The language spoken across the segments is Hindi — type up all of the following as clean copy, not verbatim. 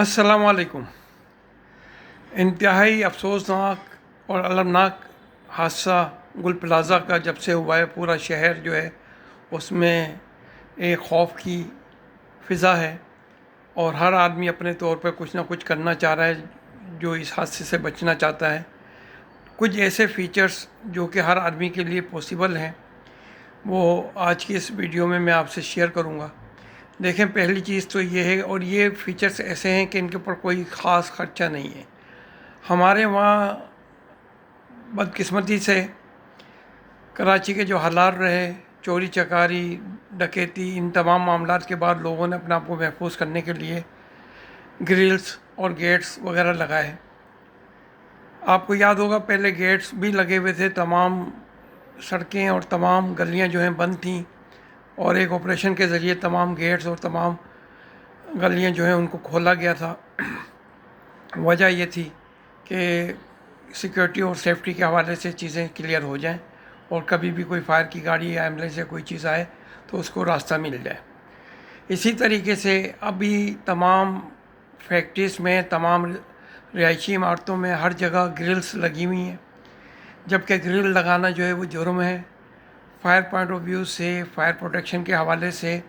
अस्सलाम वालेकुम। इंतहाई अफसोसनाक और अलमनाक हादसा गुल प्लाज़ा का जब से हुआ है, पूरा शहर जो है उसमें एक खौफ की फ़िज़ा है और हर आदमी अपने तौर पर कुछ ना कुछ करना चाह रहा है जो इस हादसे से बचना चाहता है। कुछ ऐसे फ़ीचर्स जो कि हर आदमी के लिए पॉसिबल हैं, वो आज की इस वीडियो में मैं आपसे शेयर करूँगा। देखें, पहली चीज़ तो ये है, और ये फ़ीचर्स ऐसे हैं कि इनके ऊपर कोई ख़ास ख़र्चा नहीं है। हमारे वहाँ बदकिस्मती से कराची के जो हालात रहे, चोरी चकारी, डकैती, इन तमाम मामलात के बाद लोगों ने अपने आप को महफूज करने के लिए ग्रिल्स और गेट्स वगैरह लगाए। आपको याद होगा, पहले गेट्स भी लगे हुए थे, तमाम सड़कें और तमाम गलियां जो हैं बंद थीं, और एक ऑपरेशन के ज़रिए तमाम गेट्स और तमाम गलियां जो हैं उनको खोला गया था। वजह ये थी कि सिक्योरिटी और सेफ्टी के हवाले से चीज़ें क्लियर हो जाएं और कभी भी कोई फायर की गाड़ी या एम्बुलेंस या कोई चीज़ आए तो उसको रास्ता मिल जाए। इसी तरीके से अभी तमाम फैक्ट्रीज़ में, तमाम रिहायशी इमारतों में हर जगह ग्रिल्स लगी हुई हैं, जबकि ग्रिल लगाना जो है वो जुर्म है। फायर पॉइंट ऑफ व्यू से, फायर प्रोटेक्शन के हवाले से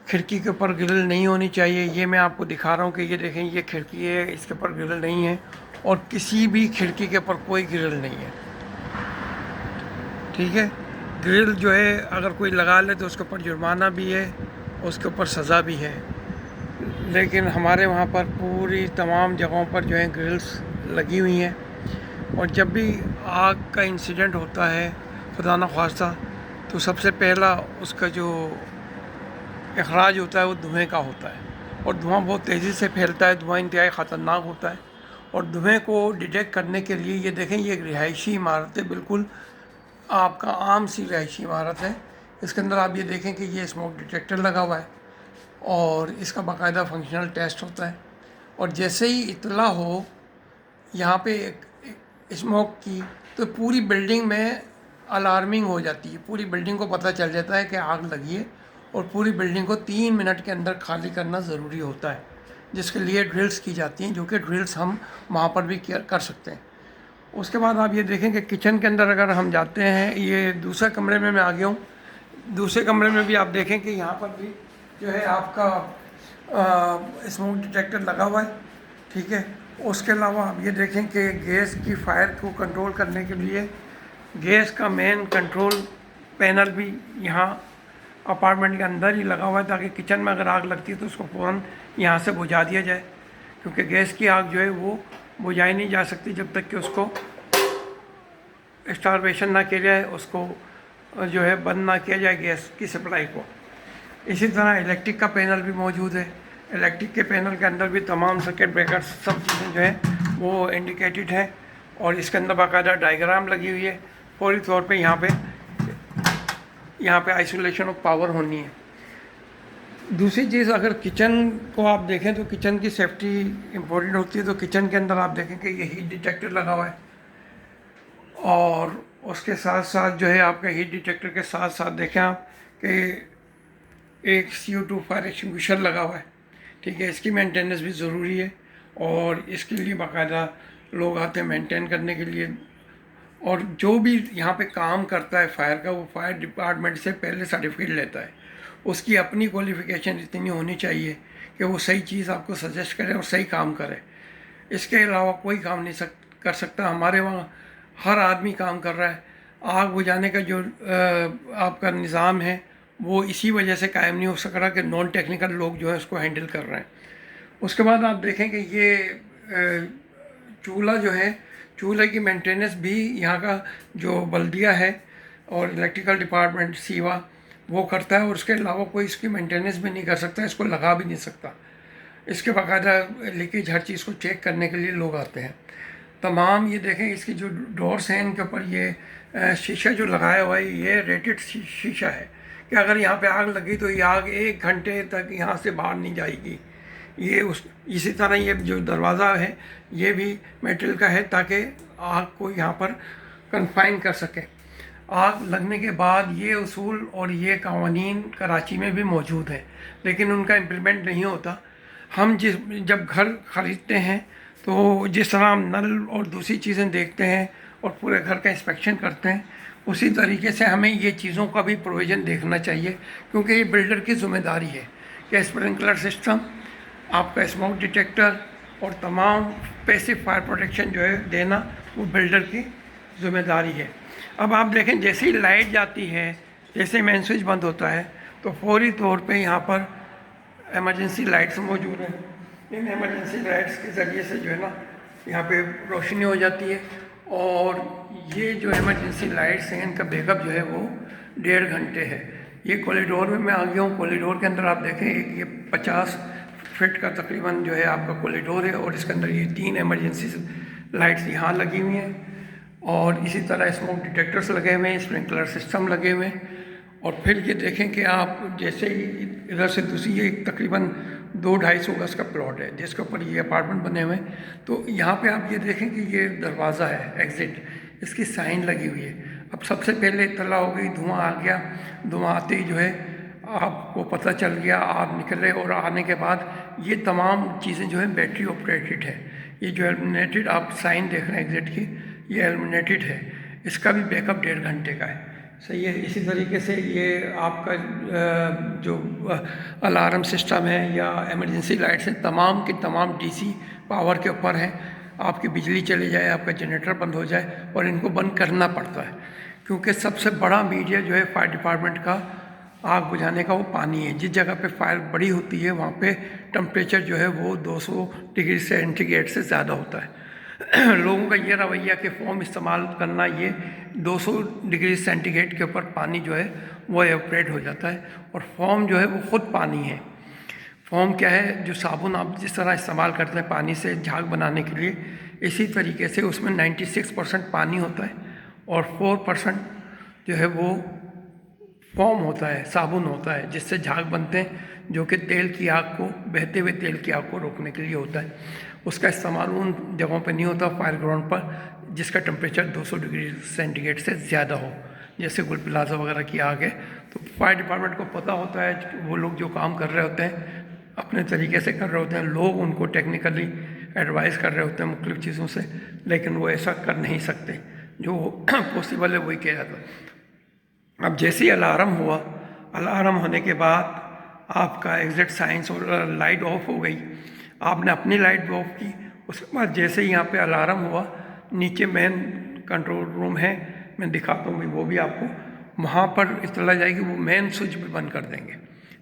खिड़की के ऊपर ग्रिल नहीं होनी चाहिए। ये मैं आपको दिखा रहा हूँ कि ये देखें, ये खिड़की है, इसके ऊपर ग्रिल नहीं है, और किसी भी खिड़की के ऊपर कोई ग्रिल नहीं है। ठीक है, ग्रिल जो है अगर कोई लगा ले तो उसके ऊपर जुर्माना भी है, उसके ऊपर सज़ा भी है। लेकिन हमारे वहाँ पर पूरी तमाम जगहों पर जो है ग्रिल्स लगी हुई हैं, और जब भी आग का इंसिडेंट होता है, खुदा न ख्वास्ता, तो सबसे पहला उसका जो अखराज होता है वो धुएँ का होता है, और धुआं बहुत तेज़ी से फैलता है। धुआं इंतहाई ख़तरनाक होता है, और धुएँ को डिटेक्ट करने के लिए ये देखें, ये एक रिहायशी इमारत है, बिल्कुल आपका आम सी रिहायशी इमारत है। इसके अंदर आप ये देखें कि ये स्मोक डिटेक्टर लगा हुआ है और इसका बाकायदा फंक्शनल टेस्ट होता है, और जैसे ही इतला हो यहाँ पे एक स्मोक की, तो पूरी बिल्डिंग में अलार्मिंग हो जाती है। पूरी बिल्डिंग को पता चल जाता है कि आग लगी है, और पूरी बिल्डिंग को 3 मिनट के अंदर खाली करना ज़रूरी होता है, जिसके लिए ड्रिल्स की जाती हैं, जो कि ड्रिल्स हम वहाँ पर भी कर सकते हैं। उसके बाद आप ये देखें कि किचन के अंदर अगर हम जाते हैं, ये दूसरे कमरे में मैं आ गया हूँ। दूसरे कमरे में भी आप देखें कि यहाँ पर भी जो है आपका स्मोक डिटेक्टर लगा हुआ है। ठीक है, उसके अलावा आप ये देखें कि गैस की फायर को कंट्रोल करने के लिए गैस का मेन कंट्रोल पैनल भी यहाँ अपार्टमेंट के अंदर ही लगा हुआ है, ताकि किचन में अगर आग लगती है तो उसको फ़ौरन यहाँ से बुझा दिया जाए, क्योंकि गैस की आग जो है वो बुझाई नहीं जा सकती जब तक कि उसको स्टारवेशन ना किया जाए, उसको जो है बंद ना किया जाए गैस की सप्लाई को। इसी तरह इलेक्ट्रिक का पैनल भी मौजूद है। इलेक्ट्रिक के पैनल के अंदर भी तमाम सर्किट ब्रेकर्स, सब चीज़ें जो हैं वो इंडिकेटेड है, और इसके अंदर बाकायदा डायग्राम लगी हुई है। फौरी तौर पे यहाँ पे आइसोलेशन ऑफ पावर होनी है। दूसरी चीज़, अगर किचन को आप देखें तो किचन की सेफ्टी इम्पोर्टेंट होती है। तो किचन के अंदर आप देखें कि ये हीट डिटेक्टर लगा हुआ है, और उसके साथ साथ जो है आपका हीट डिटेक्टर के साथ साथ देखें आप कि एक CO2 फायर एक्सटिंग्विशर लगा हुआ है। ठीक है, इसकी मेंटेनेंस भी ज़रूरी है, और इसके लिए बाकायदा लोग आते हैं मेंटेन करने के लिए। और जो भी यहाँ पे काम करता है फायर का, वो फायर डिपार्टमेंट से पहले सर्टिफिकेट लेता है। उसकी अपनी क्वालिफ़िकेशन इतनी होनी चाहिए कि वो सही चीज़ आपको सजेस्ट करे और सही काम करे। इसके अलावा कोई काम नहीं कर सकता। हमारे वहाँ हर आदमी काम कर रहा है। आग बुझाने का जो आपका निज़ाम है वो इसी वजह से कायम नहीं हो सक रहा कि नॉन टेक्निकल लोग जो है उसको हैंडल कर रहे हैं। उसके बाद आप देखें कि ये चूल्हा जो है, चूल्हे की मेंटेनेंस भी यहाँ का जो बल्दिया है और इलेक्ट्रिकल डिपार्टमेंट सीवा वो करता है, और उसके अलावा कोई इसकी मेंटेनेंस भी नहीं कर सकता, इसको लगा भी नहीं सकता। इसके बाकायदा लीकेज हर चीज़ को चेक करने के लिए लोग आते हैं। तमाम ये देखें, इसकी जो डोर्स हैं इनके ऊपर ये शीशा जो लगाया हुआ है, ये रेटेड शीशा है कि अगर यहाँ पे आग लगी तो ये आग 1 घंटे तक यहाँ से बाहर नहीं जाएगी। ये इसी तरह ये जो दरवाज़ा है ये भी मेटल का है, ताकि आग को यहाँ पर कन्फाइन कर सके। आग लगने के बाद ये उसूल और ये कवानीन कराची में भी मौजूद है, लेकिन उनका इम्प्लीमेंट नहीं होता। हम जब घर खरीदते हैं तो जिस तरह हम नल और दूसरी चीज़ें देखते हैं और पूरे घर का इंस्पेक्शन करते हैं, उसी तरीके से हमें ये चीज़ों का भी प्रोविज़न देखना चाहिए, क्योंकि ये बिल्डर की ज़िम्मेदारी है कि स्प्रिंकलर सिस्टम, आपका स्मोक डिटेक्टर और तमाम पैसिव फायर प्रोटेक्शन जो है देना, वो बिल्डर की ज़िम्मेदारी है। अब आप देखें, जैसे ही लाइट जाती है, जैसे ही मेन स्विच बंद होता है, तो फौरी तौर पे यहाँ पर इमरजेंसी लाइट्स मौजूद हैं। इन इमरजेंसी लाइट्स के ज़रिए से जो है ना, यहाँ पे रोशनी हो जाती है। और ये जो इमरजेंसी लाइट्स हैं, इनका बैकअप जो है वो 1.5 घंटे है। ये कॉरिडोर में मैं आ गया हूँ। कॉरिडोर के अंदर आप देखें, ये 50 फीट का तकरीबन जो है आपका कॉरिडोर है, और इसके अंदर ये 3 इमरजेंसी लाइट्स यहाँ लगी हुई हैं, और इसी तरह स्मोक डिटेक्टर्स लगे हुए हैं, स्प्रिंकलर सिस्टम लगे हुए हैं। और फिर ये देखें कि आप जैसे ही इधर से दूसरी, ये तकरीबन 2-250 गज का प्लॉट है जिसके ऊपर ये अपार्टमेंट बने हुए हैं। तो यहाँ पे आप ये देखें कि ये दरवाज़ा है एग्ज़िट, इसकी साइन लगी हुई है। अब सबसे पहले इत्तला हो गई, धुआं आ गया। धुआं आते ही जो है आपको पता चल गया, आप निकले, और आने के बाद ये तमाम चीज़ें जो है बैटरी ऑपरेटेड है। ये जो एल्यूमिनेटेड आप साइन देख रहे हैं एग्ज़िट की, ये एल्यूमिनेटेड है। इसका भी बैकअप 1.5 घंटे का है। सही है। इसी तरीके से ये आपका जो अलार्म सिस्टम है या इमरजेंसी लाइट्स हैं, तमाम की तमाम डीसी पावर के ऊपर हैं। आपकी बिजली चली जाए, आपका जनरेटर बंद हो जाए, और इनको बंद करना पड़ता है, क्योंकि सबसे बड़ा मीडिया जो है फायर डिपार्टमेंट का आग बुझाने का, वो पानी है। जिस जगह पे फायर बड़ी होती है, वहाँ पे टेम्परेचर जो है वो 200 डिग्री सेंटीग्रेड से ज़्यादा होता है। लोगों का ये रवैया कि फ़ोम इस्तेमाल करना, ये 200 डिग्री सेंटीग्रेड के ऊपर पानी जो है वो एवपोरेट हो जाता है, और फ़ोम जो है वो ख़ुद पानी है। फ़ोम क्या है, जो साबुन आप जिस तरह इस्तेमाल करते हैं पानी से झाग बनाने के लिए, इसी तरीके से उसमें 96% पानी होता है, और 4% जो है वो फ़ोम होता है, साबुन होता है, जिससे झाग बनते हैं, जो कि तेल की आग को, बहते हुए तेल की आग को रोकने के लिए होता है। उसका इस्तेमाल उन जगहों पर नहीं होता फायर ग्राउंड पर जिसका टेम्परेचर 200 डिग्री सेंटीग्रेड से ज़्यादा हो, जैसे गुल प्लाजा वगैरह की आग है। तो फायर डिपार्टमेंट को पता होता है, वो लोग जो काम कर रहे होते हैं अपने तरीके से कर रहे होते हैं, लोग उनको टेक्निकली एडवाइस कर रहे होते हैं मुख्तलिफ़ चीज़ों से, लेकिन वो ऐसा कर नहीं सकते। जो पॉसिबल है वही किया जाता है। अब जैसे ही अलार्म हुआ, अलार्म होने के बाद आपका एग्जिट साइंस और लाइट ऑफ हो गई, आपने अपनी लाइट भी ऑफ की। उसके बाद जैसे ही यहाँ पे अलार्म हुआ, नीचे मेन कंट्रोल रूम है, मैं दिखाता हूँ वो भी आपको, वहाँ पर इत्तला जाएगी, वो मेन स्विच भी बंद कर देंगे।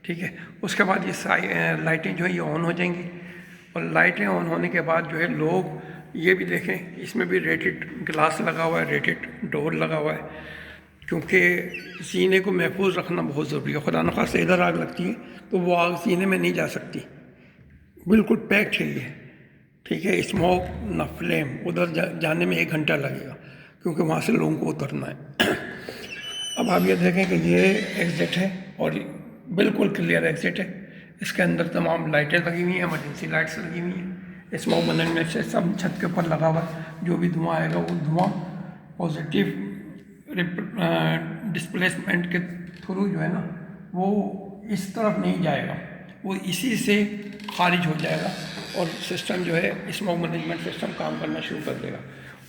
ठीक है। उसके बाद ये लाइटें जो है ये ऑन हो जाएंगी, और लाइटें ऑन होने के बाद जो है लोग ये भी देखें, इसमें भी रेटेड ग्लास लगा हुआ है, रेटेड डोर लगा हुआ है, क्योंकि सीने को महफूज रखना बहुत ज़रूरी है। खुदा न खास्ता इधर आग लगती है तो वो आग सीने में नहीं जा सकती, बिल्कुल पैक्ड है ये। ठीक है। स्मोक न फ्लेम, उधर जाने में 1 घंटा लगेगा, क्योंकि वहाँ से लोगों को उतरना है। अब आप ये देखें कि ये एग्जिट है, और बिल्कुल क्लियर एग्जिट है। इसके अंदर तमाम लाइटें लगी हुई हैं, इमरजेंसी लाइट्स लगी हुई हैं। स्मोक बनने से सब छत के ऊपर लगा हुआ है। जो भी धुआं आएगा वो धुआं पॉजिटिव डिस्प्लेसमेंट के थ्रू जो है ना, वो इस तरफ नहीं जाएगा, वो इसी से खारिज हो जाएगा, और सिस्टम जो है स्मोक मैनेजमेंट सिस्टम काम करना शुरू कर देगा।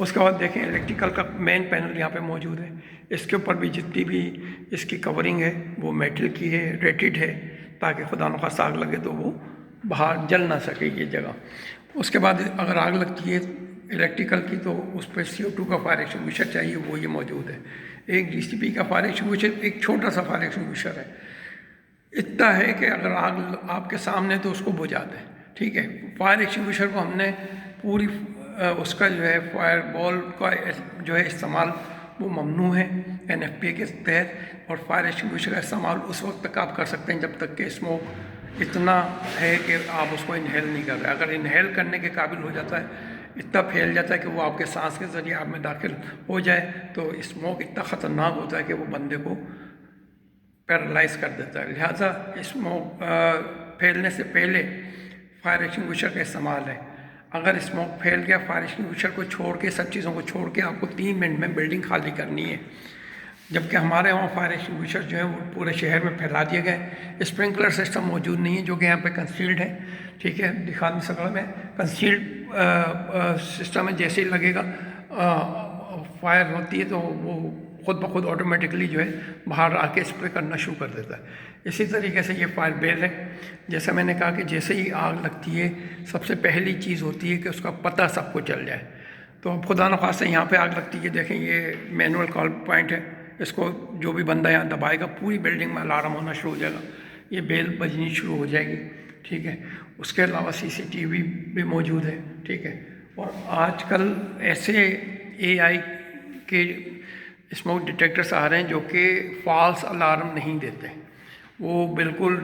उसके बाद देखें, इलेक्ट्रिकल का मेन पैनल यहाँ पे मौजूद है। इसके ऊपर भी जितनी भी इसकी कवरिंग है वो मेटल की है, रेटेड है, ताकि खुदा न खास्ता आग लगे तो वो बाहर जल ना सके ये जगह। उसके बाद अगर आग लगती है इलेक्ट्रिकल की, तो उस पर CO2 का फायर एक्सटिंग्विशर चाहिए, वो ये मौजूद है। एक DCP का फायर एक्सटिंग्विशर, एक छोटा सा फायर एक्सटिंग्विशर है, इतना है कि अगर आग आपके सामने तो उसको बुझा दें। ठीक है। फायर एक्सटिंग्विशर को हमने पूरी उसका जो है फायर बॉल का जो है इस्तेमाल वो ममनू है NFPA के तहत, और फायर एक्सटिंग्विशर का इस्तेमाल उस वक्त तक आप कर सकते हैं जब तक कि स्मोक इतना है कि आप उसको इनहेल नहीं कर रहे। अगर इनहेल करने के काबिल हो जाता है, इतना फैल जाता है कि वो आपके सांस के ज़रिए आप में दाखिल हो जाए, तो स्मोक इतना ख़तरनाक होता है कि वो बंदे को पैरालाइज कर देता है। लिहाजा स्मोक फैलने से पहले फायर एक्सटिंग्विशर का इस्तेमाल है। अगर स्मोक फैल गया, फायर एक्सटिंग्विशर को छोड़ के, सब चीज़ों को छोड़ के आपको 3 मिनट में बिल्डिंग खाली करनी है। जबकि हमारे वहाँ फायर एक्सटिंग्विशर जो है वो पूरे शहर में फैला दिए गए। स्प्रिंकलर सिस्टम मौजूद नहीं है, जो कि यहाँ पे कंसील्ड है, ठीक है, दिखा नहीं सकता मैं। कंसील्ड सिस्टम है, जैसे ही लगेगा फायर होती है तो वो खुद ब खुद ऑटोमेटिकली जो है बाहर आके स्प्रे करना शुरू कर देता है। इसी तरीके से ये फायर बेल है। जैसा मैंने कहा कि जैसे ही आग लगती है सबसे पहली चीज़ होती है कि उसका पता सबको चल जाए। तो अब खुदा न खास्ता यहाँ पे आग लगती है, देखें ये मैनुअल कॉल पॉइंट है, इसको जो भी बंदा यहाँ दबाएगा पूरी बिल्डिंग में अलार्म होना शुरू हो जाएगा, ये बेल बजनी शुरू हो जाएगी, ठीक है। उसके अलावा CCTV भी मौजूद है, ठीक है। और आजकल ऐसे AI के स्मोक डिटेक्टर्स आ रहे हैं जो कि फॉल्स अलार्म नहीं देते, वो बिल्कुल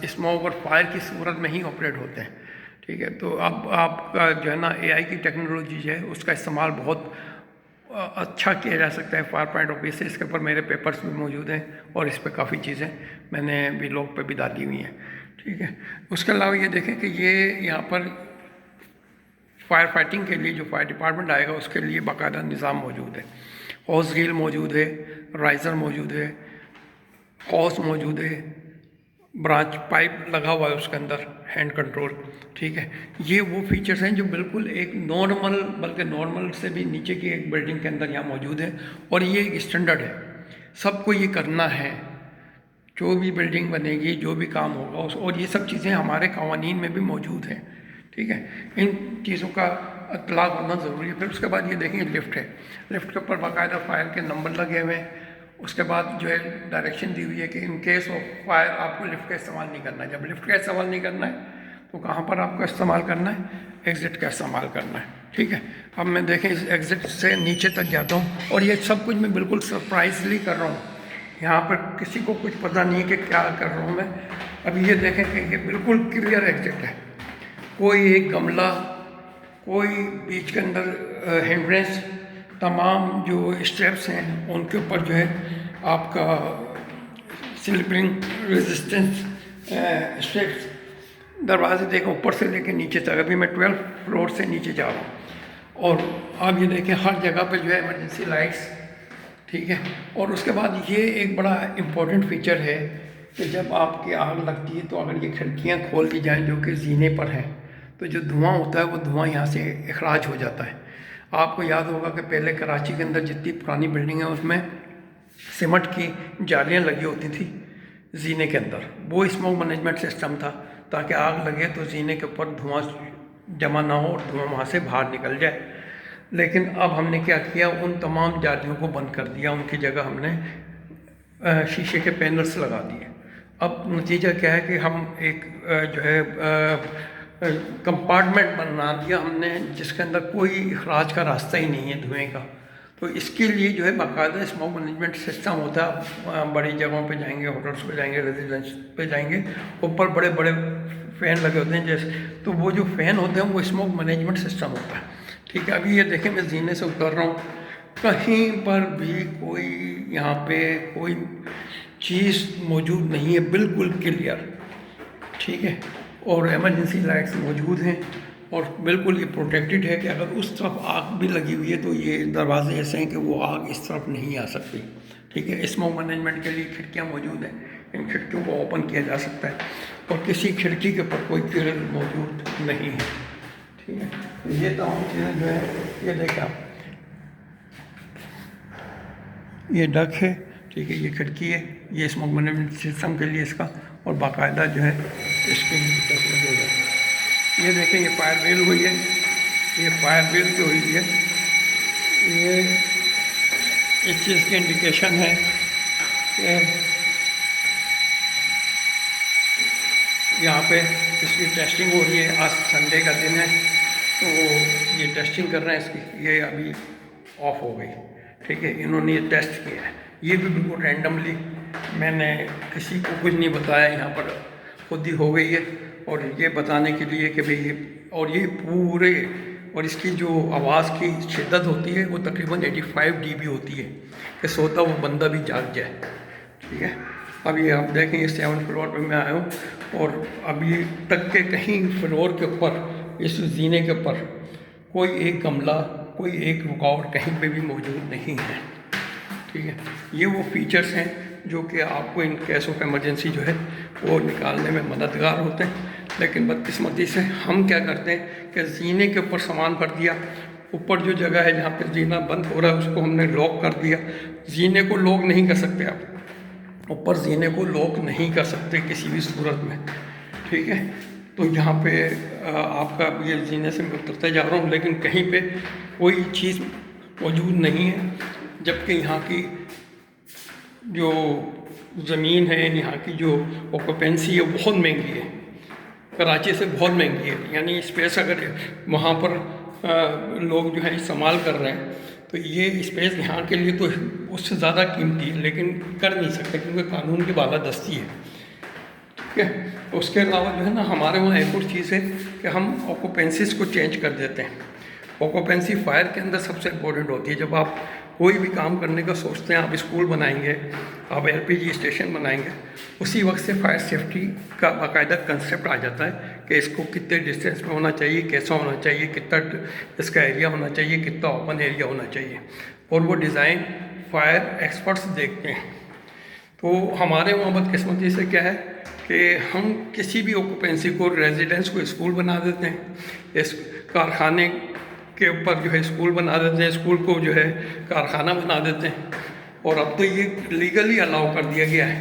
स्मोक और फायर की सूरत में ही ऑपरेट होते हैं, ठीक है। तो अब आपका जो है ना AI की टेक्नोलॉजी जो है उसका इस्तेमाल बहुत अच्छा किया जा सकता है फायर पॉइंट ऑफ व्यू से। इसके ऊपर मेरे पेपर्स भी मौजूद हैं और इस पर काफ़ी चीज़ें मैंने ब्लॉग पे भी डाली हुई हैं, ठीक है। उसके अलावा ये देखें कि ये यहाँ पर फायर फाइटिंग के लिए जो फायर डिपार्टमेंट आएगा उसके लिए बाकायदा निज़ाम मौजूद है। हॉस गिल मौजूद है, राइज़र मौजूद है, हॉस मौजूद है, ब्रांच पाइप लगा हुआ है उसके अंदर, हैंड कंट्रोल, ठीक है। ये वो फीचर्स हैं जो बिल्कुल एक नॉर्मल, बल्कि नॉर्मल से भी नीचे की एक बिल्डिंग के अंदर यहाँ मौजूद है और ये एक स्टैंडर्ड है, सबको ये करना है। जो भी बिल्डिंग बनेगी, जो भी काम होगा और ये सब चीज़ें हमारे कवानीन में भी मौजूद हैं, ठीक है। इन चीज़ों का इत्तला होना ज़रूरी है। फिर उसके बाद ये देखेंगे लिफ्ट है, लिफ्ट के ऊपर बाकायदा फायर के नंबर लगे हुए हैं। उसके बाद जो है डायरेक्शन दी हुई है कि इन केस ऑफ फायर आपको लिफ्ट का इस्तेमाल नहीं करना है। जब लिफ्ट का इस्तेमाल नहीं करना है तो कहाँ पर आपको इस्तेमाल करना है, एग्ज़िट का इस्तेमाल करना है, ठीक है। अब मैं देखें इस एग्ज़िट से नीचे तक जाता हूँ और ये सब कुछ मैं बिल्कुल सरप्राइजली कर रहा हूँ, यहाँ पर किसी को कुछ पता नहीं है कि क्या कर रहा हूँ मैं। अब ये देखें कि ये बिल्कुल क्लियर एग्ज़िट है, कोई एक गमला, कोई बीच के अंदर हिंड्रेंस, तमाम जो स्टेप्स हैं उनके ऊपर जो है आपका स्लिपिंग रेजिस्टेंस स्टेप्स, दरवाजे देखें ऊपर से लेकर नीचे तक। अभी मैं 12th फ्लोर से नीचे जा रहा हूँ और आप ये देखें हर जगह पे जो है इमरजेंसी लाइट्स, ठीक है। और उसके बाद ये एक बड़ा इम्पोर्टेंट फीचर है कि जब आपकी आग लगती है तो अगर ये खिड़कियाँ खोल दी जाएँ जो कि जीने पर हैं तो जो धुआं होता है वो धुआं यहाँ से अखराज हो जाता है। आपको याद होगा कि पहले कराची के अंदर जितनी पुरानी बिल्डिंग है उसमें सीमेंट की जालियाँ लगी होती थी जीने के अंदर, वो स्मोक मैनेजमेंट सिस्टम था ताकि आग लगे तो जीने के ऊपर धुआं जमा ना हो और धुआं वहाँ से बाहर निकल जाए। लेकिन अब हमने क्या किया, उन तमाम जालियों को बंद कर दिया, उनकी जगह हमने शीशे के पैनल्स लगा दिए। अब नतीजा क्या है कि हम एक जो है कंपार्टमेंट बना दिया हमने जिसके अंदर कोई अखराज का रास्ता ही नहीं है धुएं का। तो इसके लिए जो है बाकायदा स्मोक मैनेजमेंट सिस्टम होता है। बड़ी जगहों पे जाएंगे, होटल्स पे जाएंगे, रेजिडेंस पे जाएंगे, ऊपर बड़े बड़े फ़ैन लगे होते हैं जैसे, तो वो जो फ़ैन होते हैं वो स्मोक मैनेजमेंट सिस्टम होता है, ठीक है। अभी ये देखें मैं जीने से उतर रहा हूँ, कहीं पर भी कोई यहाँ पे कोई चीज़ मौजूद नहीं है, बिल्कुल क्लियर, ठीक है। और इमरजेंसी लाइट्स मौजूद हैं और बिल्कुल ये प्रोटेक्टेड है कि अगर उस तरफ आग भी लगी हुई है तो ये दरवाजे ऐसे हैं कि वो आग इस तरफ नहीं आ सकती, ठीक है। स्मोक मैनेजमेंट के लिए खिड़कियाँ मौजूद हैं, इन खिड़कियों को ओपन किया जा सकता है और किसी खिड़की के ऊपर कोई ग्रिल मौजूद नहीं है, ठीक है। ये तमाम चीज़ें जो है ये देखें आप, ये डक है, ठीक है, ये खिड़की है, ये स्मोक मैनेजमेंट सिस्टम के लिए इसका, और बाकायदा जो है इसके तस्वीर हो जाए। ये देखें ये फायर बेल हुई है, ये फायर बेल जो हुई है ये इस चीज़ की इंडिकेशन है कि यहाँ पे इसकी टेस्टिंग हो रही है। आज संडे का दिन है तो ये टेस्टिंग कर रहे हैं इसकी, ये अभी ऑफ हो गई, ठीक है। इन्होंने ये टेस्ट किया है, ये भी बिल्कुल रैंडमली, मैंने किसी को कुछ नहीं बताया, यहाँ पर खुद ही हो गई है। और ये बताने के लिए कि भाई और ये पूरे, और इसकी जो आवाज़ की शिद्दत होती है वो तकरीबन 85 dB होती है कि सोता वो बंदा भी जाग जाए, ठीक है। अब ये आप देखें ये 7th फ्लोर पे मैं आया हूँ और अभी तक के कहीं फ्लोर के ऊपर, इस जीने के ऊपर कोई एक गमला, कोई एक रुकावट कहीं पे भी मौजूद नहीं है, ठीक है, ये वो फीचर्स हैं जो कि आपको इन केस ऑफ इमरजेंसी जो है वो निकालने में मददगार होते हैं। लेकिन बदकिस्मती से हम क्या करते हैं कि जीने के ऊपर सामान भर दिया, ऊपर जो जगह है जहाँ पे जीना बंद हो रहा है उसको हमने लॉक कर दिया। जीने को लॉक नहीं कर सकते आप, ऊपर जीने को लॉक नहीं कर सकते किसी भी सूरत में, ठीक है। तो यहाँ पे आपका ये जीने से मैं उतरते जा रहा हूँ, लेकिन कहीं पे कोई चीज़ मौजूद नहीं है, जबकि यहाँ की जो ज़मीन है, यहाँ की जो ऑक्यूपेंसी है बहुत महंगी है, कराची से बहुत महंगी है। यानी स्पेस अगर वहाँ पर लोग जो है इस्तेमाल कर रहे हैं तो ये स्पेस यहाँ के लिए तो उससे ज़्यादा कीमती है, लेकिन कर नहीं सकते क्योंकि कानून की बालादस्ती है, ठीक है। उसके अलावा जो है ना हमारे वहाँ एक और चीज़ है कि हम ऑक्यूपेंसीज को चेंज कर देते हैं। ऑक्यूपेंसी फायर के अंदर सबसे इम्पोर्टेंट होती है। जब आप कोई भी काम करने का सोचते हैं, आप स्कूल बनाएंगे, आप एलपीजी स्टेशन बनाएंगे, उसी वक्त से फायर सेफ्टी का बाकायदा कंसेप्ट आ जाता है कि इसको कितने डिस्टेंस में होना चाहिए, कैसा होना चाहिए, कितना इसका एरिया होना चाहिए, कितना ओपन एरिया होना चाहिए, और वो डिज़ाइन फायर एक्सपर्ट्स देखते हैं। तो हमारे वहाँ बदकिस्मती से क्या है कि हम किसी भी ऑक्यूपेंसी को, रेजिडेंस को स्कूल बना देते हैं, इस कारखाने के ऊपर जो है स्कूल बना देते हैं, स्कूल को जो है कारखाना बना देते हैं। और अब तो ये लीगली अलाउ कर दिया गया है,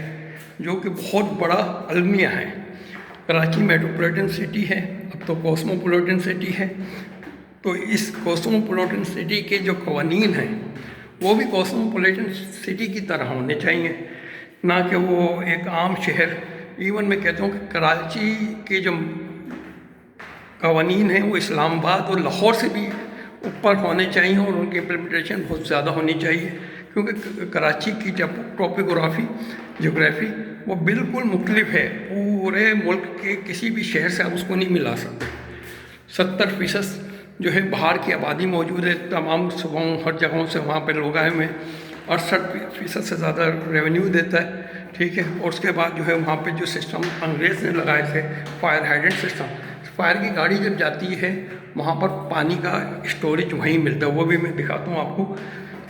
जो कि बहुत बड़ा अलमिया है। कराची मेट्रोपॉलिटन सिटी है, अब तो कॉस्मोपॉलिटन सिटी है। तो इस कॉस्मोपॉलिटन सिटी के जो कवानीन हैं वो भी कॉस्मोपॉलिटन सिटी की तरह होने चाहिए, ना कि वो एक आम शहर। इवन मैं कहता हूँ कि कराची के जो कवानीन हैं वो इस्लामाबाद और लाहौर से भी ऊपर होने चाहिए, और उनकी इम्प्लीमेंटेशन बहुत ज़्यादा होनी चाहिए, क्योंकि कराची की जब टोपोग्राफी, जोग्राफी वो बिल्कुल मुख्तलिफ है। पूरे मुल्क के किसी भी शहर से आप उसको नहीं मिला सकते। 70% जो है बाहर की आबादी मौजूद है, तमाम सुबहों हर जगहों से वहाँ पे लोग आए हुए हैं। 68% से ज़्यादा रेवेन्यू देता है, ठीक है। और उसके बाद जो है वहाँ पे जो सिस्टम अंग्रेज़ ने लगाए थे, फायर हाइड्रेंट सिस्टम, फायर की गाड़ी जब जाती है वहाँ पर पानी का स्टोरेज वहीं मिलता है। वो भी मैं दिखाता हूँ आपको।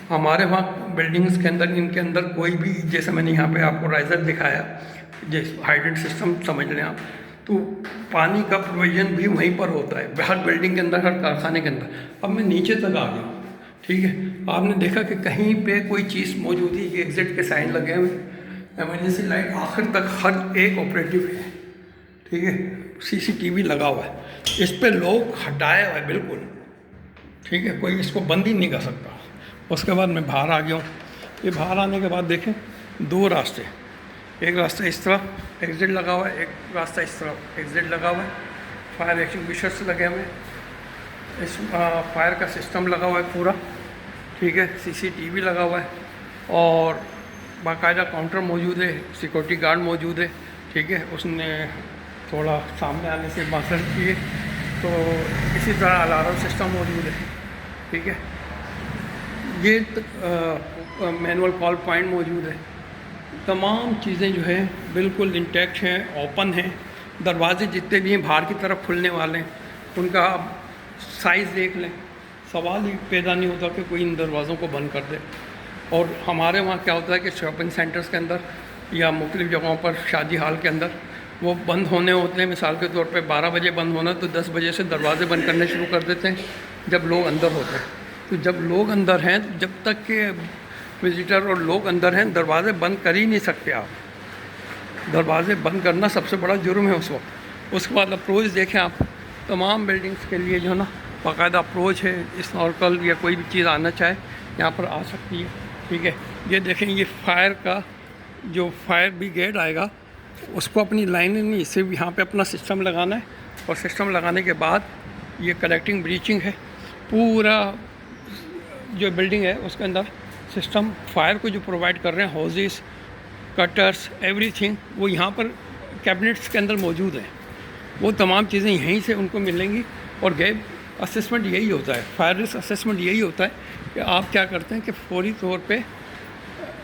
हमारे वहाँ बिल्डिंग्स के अंदर, इनके अंदर कोई भी, जैसे मैंने यहाँ पे आपको राइजर दिखाया, जैसे हाइड्रेंट सिस्टम समझ लें आप, तो पानी का प्रोविजन भी वहीं पर होता है, हर बिल्डिंग के अंदर, हर कारखाने के अंदर। अब मैं नीचे तक आ गया, ठीक है। आपने देखा कि कहीं पे कोई चीज़ मौजूद है, एग्जिट के साइन लगे हुए, एमरजेंसी लाइट आखिर तक हर एक ऑपरेटिव है, ठीक है। सीसीटीवी लगा हुआ है, इस पे लोग हटाया हुआ है बिल्कुल, ठीक है, कोई इसको बंद ही नहीं कर सकता। उसके बाद मैं बाहर आ गया हूँ। ये बाहर आने के बाद देखें दो रास्ते, एक रास्ता इस तरफ एग्जिट लगा हुआ है, एक रास्ता इस तरफ एग्जिट लगा हुआ है। फायर एक्सटिंग्विशर्स लगे हुए, इस फायर का सिस्टम लगा हुआ है पूरा, ठीक है। सीसीटीवी लगा हुआ है और बाकायदा काउंटर मौजूद है, सिक्योरिटी गार्ड मौजूद है, ठीक है। उसने थोड़ा सामने आने से बासर किए, तो इसी तरह अलार्म सिस्टम मौजूद है, ठीक है। ये मैनुअल कॉल पॉइंट मौजूद है। तमाम चीज़ें जो है बिल्कुल इंटैक्ट हैं, ओपन हैं। दरवाजे जितने भी हैं बाहर की तरफ खुलने वाले हैं, उनका आप साइज़ देख लें, सवाल ही पैदा नहीं होता कि कोई इन दरवाज़ों को बंद कर दे। और हमारे वहाँ क्या होता है कि शॉपिंग सेंटर्स के अंदर या मुख्तलिफ़ जगहों पर, शादी हाल के अंदर वो बंद होने होते हैं। मिसाल के तौर पे 12 बजे बंद होना, तो 10 बजे से दरवाजे बंद करने शुरू कर देते हैं जब लोग अंदर होते हैं। तो जब लोग अंदर हैं, जब तक के विजिटर और लोग अंदर हैं, दरवाजे बंद कर ही नहीं सकते आप। दरवाजे बंद करना सबसे बड़ा जुर्म है उस वक्त। उसके बाद अप्रोच देखें आप, तमाम बिल्डिंग्स के लिए जो है ना बाकायदा अप्रोच है। स्नॉर्कल या कोई भी चीज़ आना चाहे यहाँ पर आ सकती है, ठीक है। ये देखें, ये फायर का जो फायर ब्रिगेड आएगा उसको अपनी लाइन नहीं, इससे यहाँ पे अपना सिस्टम लगाना है, और सिस्टम लगाने के बाद ये कलेक्टिंग ब्रीचिंग है। पूरा जो बिल्डिंग है उसके अंदर सिस्टम फायर को जो प्रोवाइड कर रहे हैं, हाउसेस, कटर्स, एवरीथिंग, वो यहाँ पर कैबिनेट्स के अंदर मौजूद हैं। वो तमाम चीज़ें यहीं से उनको मिलेंगी। और गैप असेसमेंट यही होता है, फायर रिस्क असेसमेंट यही होता है कि आप क्या करते हैं कि फौरी तौर पे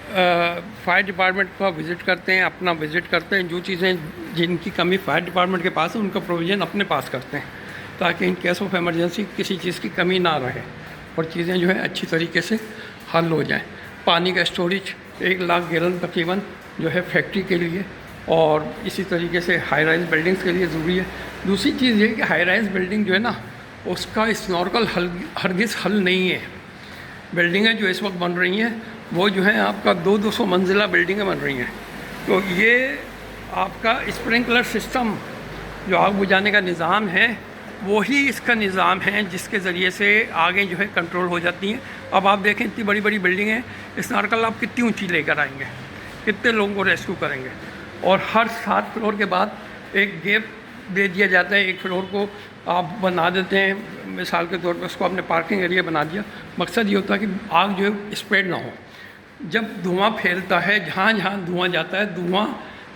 फायर डिपार्टमेंट का विज़िट करते हैं, अपना विज़िट करते हैं, जो चीज़ें जिनकी कमी फायर डिपार्टमेंट के पास है उनका प्रोविज़न अपने पास करते हैं, ताकि इन केस ऑफ इमरजेंसी किसी चीज़ की कमी ना रहे और चीज़ें जो है अच्छी तरीके से हल हो जाएं। पानी का स्टोरेज 1 लाख गैलन तकरीबन जो है फैक्ट्री के लिए, और इसी तरीके से हाई राइज बिल्डिंग्स के लिए ज़रूरी है। दूसरी चीज़ ये कि हाई राइज बिल्डिंग जो है ना, उसका स्नॉर्कल हरगिज़ हल नहीं है। बिल्डिंगें जो इस वक्त बन रही हैं वो जो है आपका 200 मंजिला बिल्डिंगें बन रही हैं, तो ये आपका स्प्रिंकलर सिस्टम जो आग बुझाने का निज़ाम है वही इसका निज़ाम है जिसके ज़रिए से आगे जो है कंट्रोल हो जाती हैं। अब आप देखें इतनी बड़ी बड़ी बिल्डिंगें, स्नॉर्कल आप कितनी ऊंची लेकर आएंगे, कितने लोगों को रेस्क्यू करेंगे, और हर 7 फ्लोर के बाद एक गैप दे दिया जाता है। एक फ्लोर को आप बना देते हैं, मिसाल के तौर पर उसको आपने पार्किंग एरिया बना दिया। मकसद ये होता है कि आग जो है स्प्रेड ना हो। जब धुआं फैलता है, जहाँ जहाँ धुआं जाता है, धुआं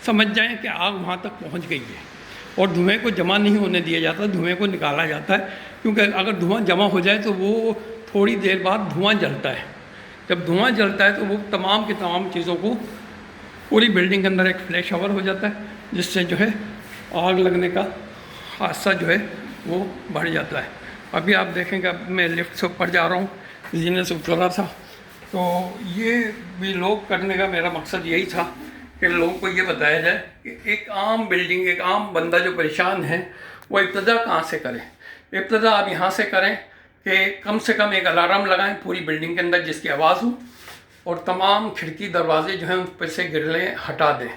समझ जाएं कि आग वहाँ तक पहुँच गई है, और धुएँ को जमा नहीं होने दिया जाता, धुएँ को निकाला जाता है। क्योंकि अगर धुआं जमा हो जाए तो वो थोड़ी देर बाद धुआं जलता है। जब धुआं जलता है तो वो तमाम की तमाम चीज़ों को, पूरी बिल्डिंग के अंदर एक फ्लैश ओवर हो जाता है, जिससे जो है आग लगने का हादसा जो है वो बढ़ जाता है। अभी आप देखेंगे, अब मैं लिफ्ट से ऊपर जा रहा हूँ, जीने से उतर रहा था, तो ये भी लोग करने का मेरा मकसद यही था कि लोगों को ये बताया जाए कि एक आम बिल्डिंग, एक आम बंदा जो परेशान है वो इब्तदा कहाँ से करें। इब्तदा आप यहाँ से करें कि कम से कम एक अलार्म लगाएं पूरी बिल्डिंग के अंदर जिसकी आवाज़ हो, और तमाम खिड़की दरवाजे जो हैं उन पर से गिरलें हटा दें।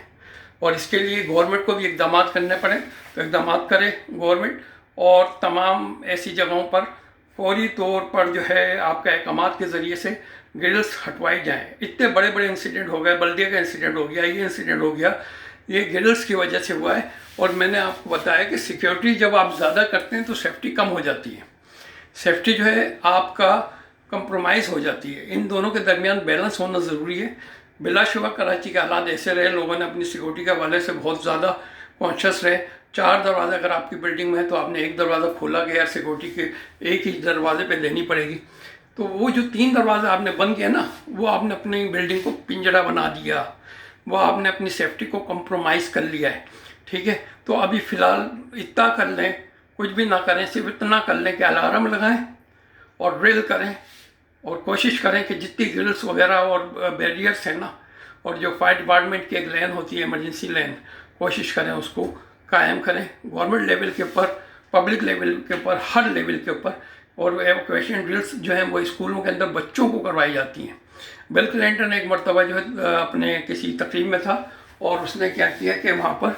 और इसके लिए गवर्नमेंट को भी इकदाम करने पड़े तो इकदाम करे गवर्नमेंट, और तमाम ऐसी जगहों पर फौरी तौर पर जो है आपका अहकामात के ज़रिए से ग्रिल्स हटवाई जाएं। इतने बड़े बड़े इंसिडेंट हो गए, बल्दिया का इंसिडेंट हो गया, ये इंसिडेंट हो गया, ये ग्रिल्स की वजह से हुआ है। और मैंने आपको बताया कि सिक्योरिटी जब आप ज़्यादा करते हैं तो सेफ्टी कम हो जाती है, सेफ्टी जो है आपका कंप्रोमाइज़ हो जाती है। इन दोनों के दरमियान बैलेंस होना ज़रूरी है। बिलाशुबा कराची के हालात ऐसे रहे, लोगों ने अपनी सिक्योरिटी के हवाले से बहुत ज़्यादा कॉन्शियस रहे। 4 दरवाज़ा अगर आपकी बिल्डिंग में है तो आपने एक दरवाज़ा खोला गया, सिक्योरिटी के एक ही दरवाजे पे देनी पड़ेगी। तो वो जो 3 दरवाज़ा आपने बंद किया ना, वो आपने अपनी बिल्डिंग को पिंजड़ा बना दिया, वो आपने अपनी सेफ्टी को कंप्रोमाइज़ कर लिया है। ठीक है, तो अभी फ़िलहाल इतना कर लें, कुछ भी ना करें, सिर्फ इतना कर लें कि अलार्म लगाएं और ड्रिल करें, और कोशिश करें कि जितनी ग्रिल्स वगैरह और बैरियर्स हैं ना, और जो फायर डिपार्टमेंट की एक लेन होती है इमरजेंसी लेन, कोशिश करें उसको कायम करें गवर्नमेंट लेवल के ऊपर, पब्लिक लेवल के ऊपर, हर लेवल के ऊपर। और एवैक्यूएशन ड्रिल्स जो हैं वो स्कूलों के अंदर बच्चों को करवाई जाती हैं। बिल क्लिंटन एक मरतबा जो है अपने किसी तकरीब में था, और उसने क्या किया कि वहाँ पर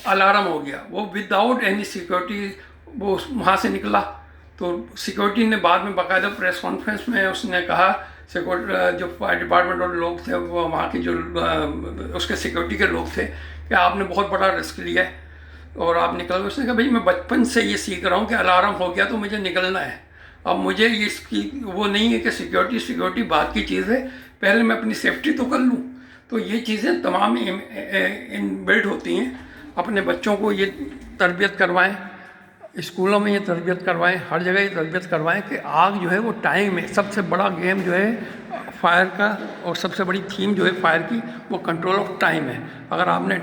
अलार्म हो गया, वो विदाउट एनी सिक्योरिटी वो वहाँ से निकला। तो सिक्योरिटी ने बाद में बाकायदा प्रेस कॉन्फ्रेंस में उसने कहा, सिक्योरिटी जो फायर डिपार्टमेंट और लोग थे, वो वहाँ के जो उसके सिक्योरिटी के लोग थे, कि आपने बहुत बड़ा रिस्क लिया है और आप निकल गए। उसने कहा भाई मैं बचपन से ये सीख रहा हूँ कि अलार्म हो गया तो मुझे निकलना है। अब मुझे इसकी वो नहीं है कि सिक्योरिटी बात की चीज़ है, पहले मैं अपनी सेफ्टी तो कर लूँ। तो ये चीज़ें तमाम इनबिल्ट होती हैं। अपने बच्चों को ये तरबियत करवाएं, स्कूलों में ये तरबियत करवाएं, हर जगह ये तरबियत करवाएं कि आग जो है वो टाइम है। सबसे बड़ा गेम जो है फायर का, और सबसे बड़ी थीम जो है फायर की, वो कंट्रोल ऑफ टाइम है। अगर आपने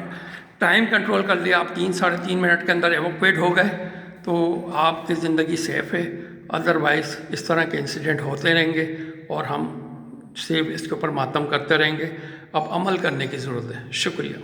टाइम कंट्रोल कर लिया, आप 3-3.5 मिनट के अंदर एवोक्वेट हो गए, तो आपकी ज़िंदगी सेफ़ है। अदरवाइज़ इस तरह के इंसिडेंट होते रहेंगे और हम सिर्फ इसके ऊपर मातम करते रहेंगे। अब अमल करने की ज़रूरत है। शुक्रिया।